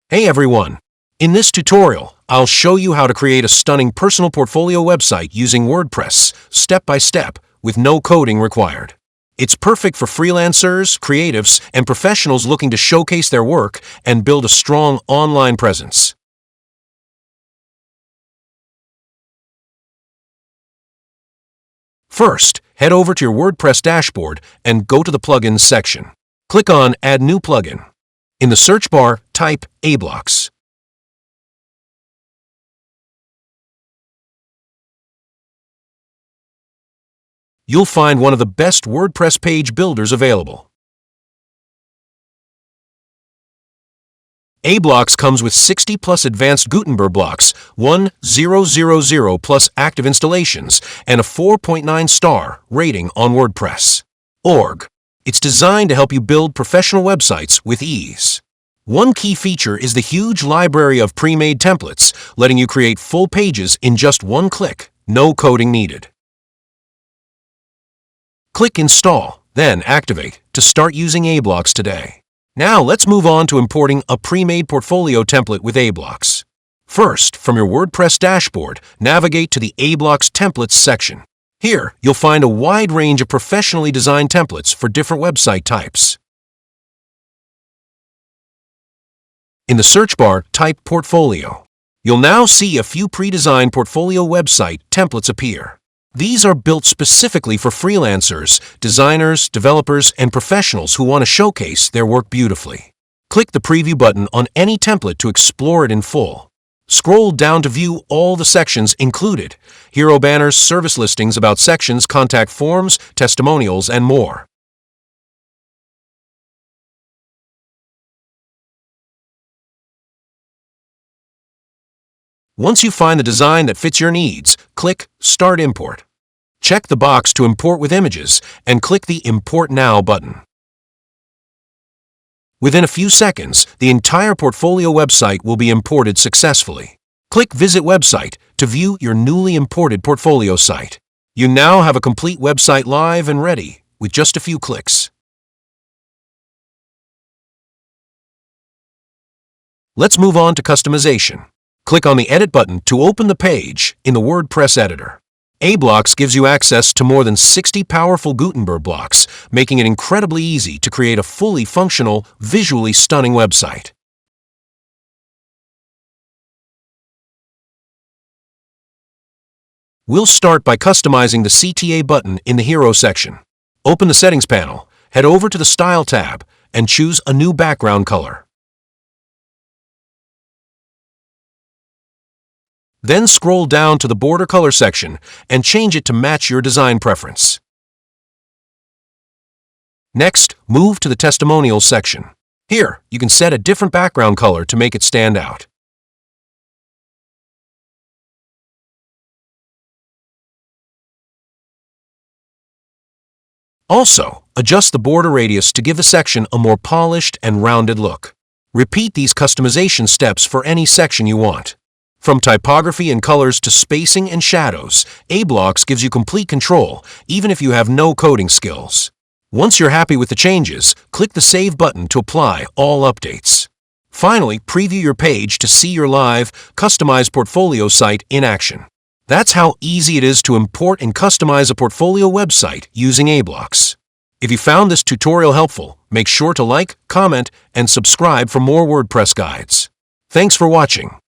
Hey everyone! In this tutorial, I'll show you how to create a stunning personal portfolio website using WordPress, step by step, with no coding required. It's perfect for freelancers, creatives, and professionals looking to showcase their work and build a strong online presence. First, head over to your WordPress dashboard and go to the Plugins section. Click on Add New Plugin. In the search bar, type aBlocks. You'll find one of the best WordPress page builders available. aBlocks comes with 60 plus advanced Gutenberg blocks, 1000 plus active installations, and a 4.9 star rating on WordPress.org. It's designed to help you build professional websites with ease. One key feature is the huge library of pre-made templates, letting you create full pages in just one click, no coding needed. Click Install, then Activate to start using aBlocks today. Now let's move on to importing a pre-made portfolio template with aBlocks. First, from your WordPress dashboard, navigate to the aBlocks Templates section. Here, you'll find a wide range of professionally designed templates for different website types. In the search bar, type Portfolio. You'll now see a few pre-designed portfolio website templates appear. These are built specifically for freelancers, designers, developers, and professionals who want to showcase their work beautifully. Click the Preview button on any template to explore it in full. Scroll down to view all the sections included: hero banners, service listings, about sections, contact forms, testimonials, and more. Once you find the design that fits your needs, click Start Import. Check the box to import with images and click the Import Now button. Within a few seconds, the entire portfolio website will be imported successfully. Click Visit Website to view your newly imported portfolio site. You now have a complete website live and ready with just a few clicks. Let's move on to customization. Click on the Edit button to open the page in the WordPress editor. aBlocks gives you access to more than 60 powerful Gutenberg blocks, making it incredibly easy to create a fully functional, visually stunning website. We'll start by customizing the CTA button in the Hero section. Open the Settings panel, head over to the Style tab, and choose a new background color. Then scroll down to the Border Color section and change it to match your design preference. Next, move to the Testimonials section. Here, you can set a different background color to make it stand out. Also, adjust the border radius to give the section a more polished and rounded look. Repeat these customization steps for any section you want. From typography and colors to spacing and shadows, aBlocks gives you complete control, even if you have no coding skills. Once you're happy with the changes, click the Save button to apply all updates. Finally, preview your page to see your live, customized portfolio site in action. That's how easy it is to import and customize a portfolio website using aBlocks. If you found this tutorial helpful, make sure to like, comment, and subscribe for more WordPress guides. Thanks for watching.